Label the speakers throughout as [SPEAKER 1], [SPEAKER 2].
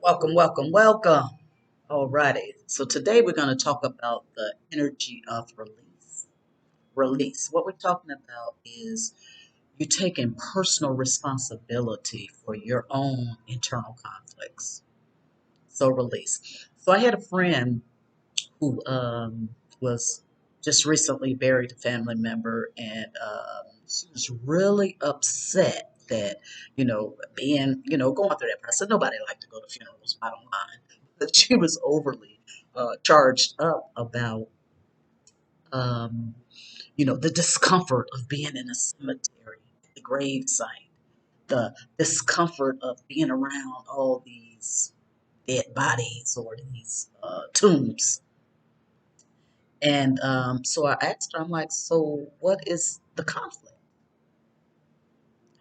[SPEAKER 1] Welcome, welcome, welcome. Alrighty. So today we're going to talk about the energy of release. Release. What we're talking about is you taking personal responsibility for your own internal conflicts. So release. So I had a friend who was just recently buried a family member, and she was really upset that being going through that process. Nobody liked to go to funerals, bottom line, but she was overly charged up about um, the discomfort of being in a cemetery, the grave site, the discomfort of being around all these dead bodies or these tombs. And so I asked her, I'm like, so what is the conflict?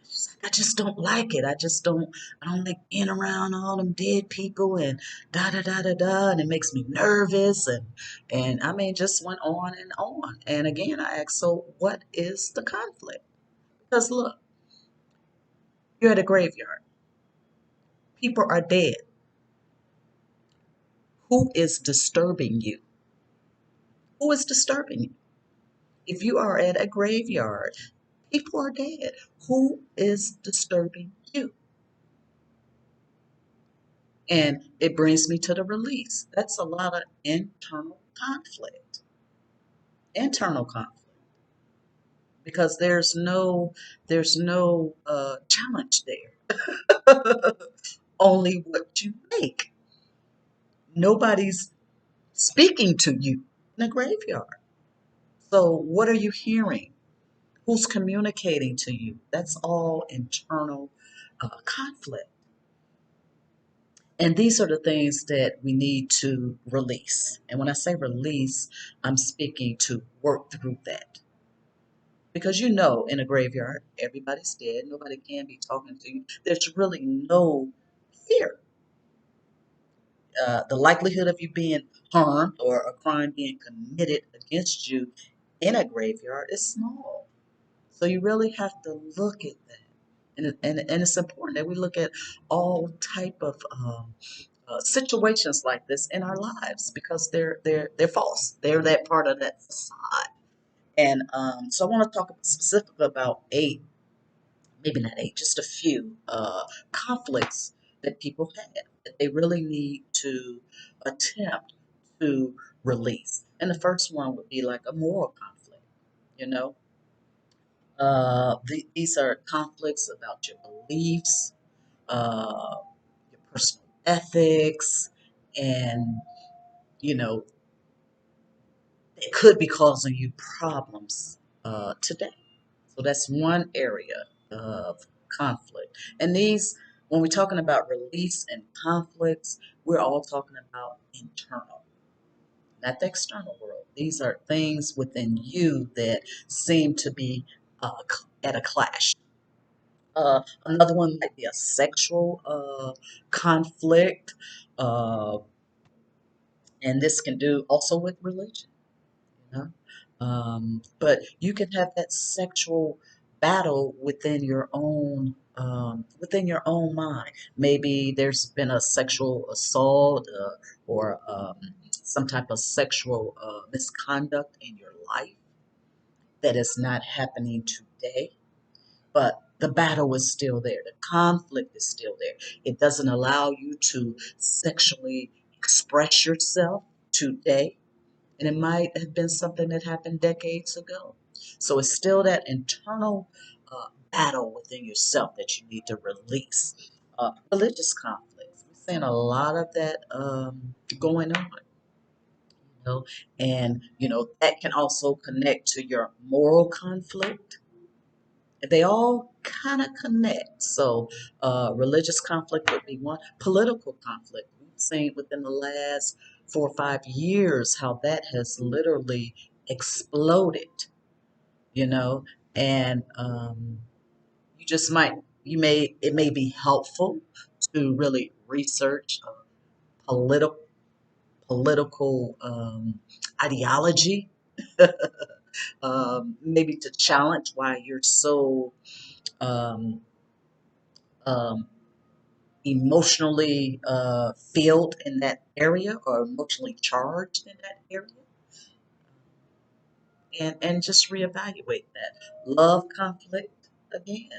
[SPEAKER 1] She's like, I just don't like it. I don't like being around all them dead people and da da da da da, and it makes me nervous and I mean, just went on and on. And again, I asked, so what is the conflict? Because look, you're at a graveyard. People are dead. Who is disturbing you? Who is disturbing you? If you are at a graveyard, people are dead. Who is disturbing you? And it brings me to the release. That's a lot of internal conflict. Internal conflict. Because there's no challenge there. Only what you make. Nobody's speaking to you in a graveyard. So what are you hearing? Who's communicating to you? That's all internal conflict. And these are the things that we need to release. And when I say release, I'm speaking to work through that. Because in a graveyard, everybody's dead. Nobody can be talking to you. There's really no fear. The likelihood of you being harmed or a crime being committed against you in a graveyard is small. So you really have to look at that. And it's important that we look at all type of situations like this in our lives because they're false. They're that part of that facade. And so I want to talk specifically about eight, maybe not eight, just a few conflicts that people have that they really need to attempt to release. And the first one would be like a moral conflict. You know, these are conflicts about your beliefs, your personal ethics, and you know it could be causing you problems today. So that's one area of conflict. And these, when we're talking about release and conflicts, we're all talking about internal, not the external world. These are things within you that seem to be at a clash. Another one might be a sexual conflict, uh, and this can do also with religion. You know? But you can have that sexual battle within your own mind. Maybe there's been a sexual assault or some type of sexual misconduct in your life that is not happening today, but the battle is still there. The conflict is still there. It doesn't allow you to sexually express yourself today, and it might have been something that happened decades ago. So it's still that internal battle within yourself that you need to release. Religious conflicts. We're seeing a lot of that going on. Know, and that can also connect to your moral conflict. They all kind of connect. So, religious conflict would be one. Political conflict. We've seen within the last 4 or 5 years how that has literally exploded, you know, and you just might, it may be helpful to really research political political ideology, maybe to challenge why you're so um, um, emotionally filled in that area or emotionally charged in that area, and just reevaluate that. Love conflict again.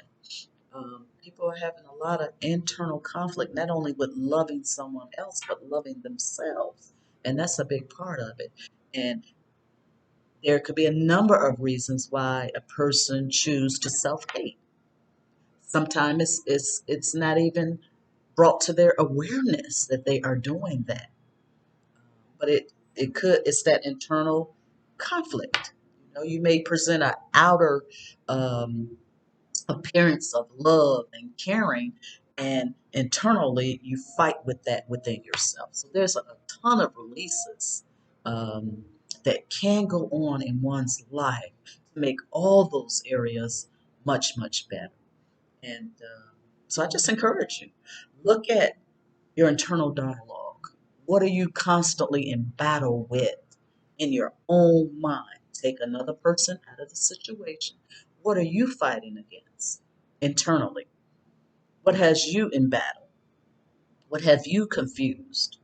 [SPEAKER 1] People are having a lot of internal conflict, not only with loving someone else, but loving themselves. And that's a big part of it. And there could be a number of reasons why a person choose to self-hate. Sometimes it's not even brought to their awareness that they are doing that. But it's that internal conflict. You may present an outer um, appearance of love and caring, and internally you fight with that within yourself. So there's a ton of releases um, that can go on in one's life to make all those areas much, much better. And so I just encourage you, look at your internal dialogue. What are you constantly in battle with in your own mind? Take another person out of the situation. What are you fighting against internally? What has you in battle? What have you confused?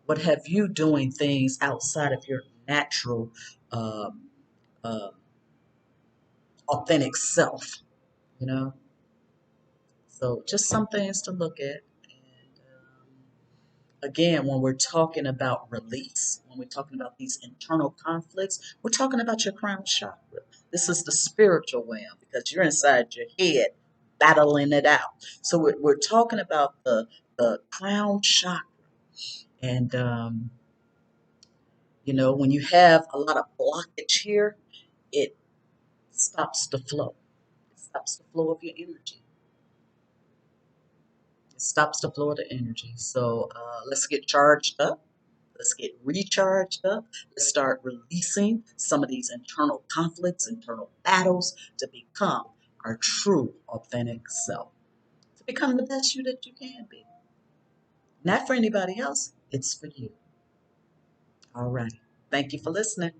[SPEAKER 1] What have you doing things outside of your natural, um, uh, authentic self? You know, so just some things to look at. And again, when we're talking about release, when we're talking about these internal conflicts, we're talking about your crown chakra. This is the spiritual realm because you're inside your head battling it out. So we're talking about the crown chakra. And, when you have a lot of blockage here, it stops the flow. It stops the flow of your energy. It stops the flow of the energy. So let's get charged up. Let's get recharged up. Let's start releasing some of these internal conflicts, internal battles to become our true, authentic self. To become the best you that you can be. Not for anybody else, it's for you. All right. Thank you for listening.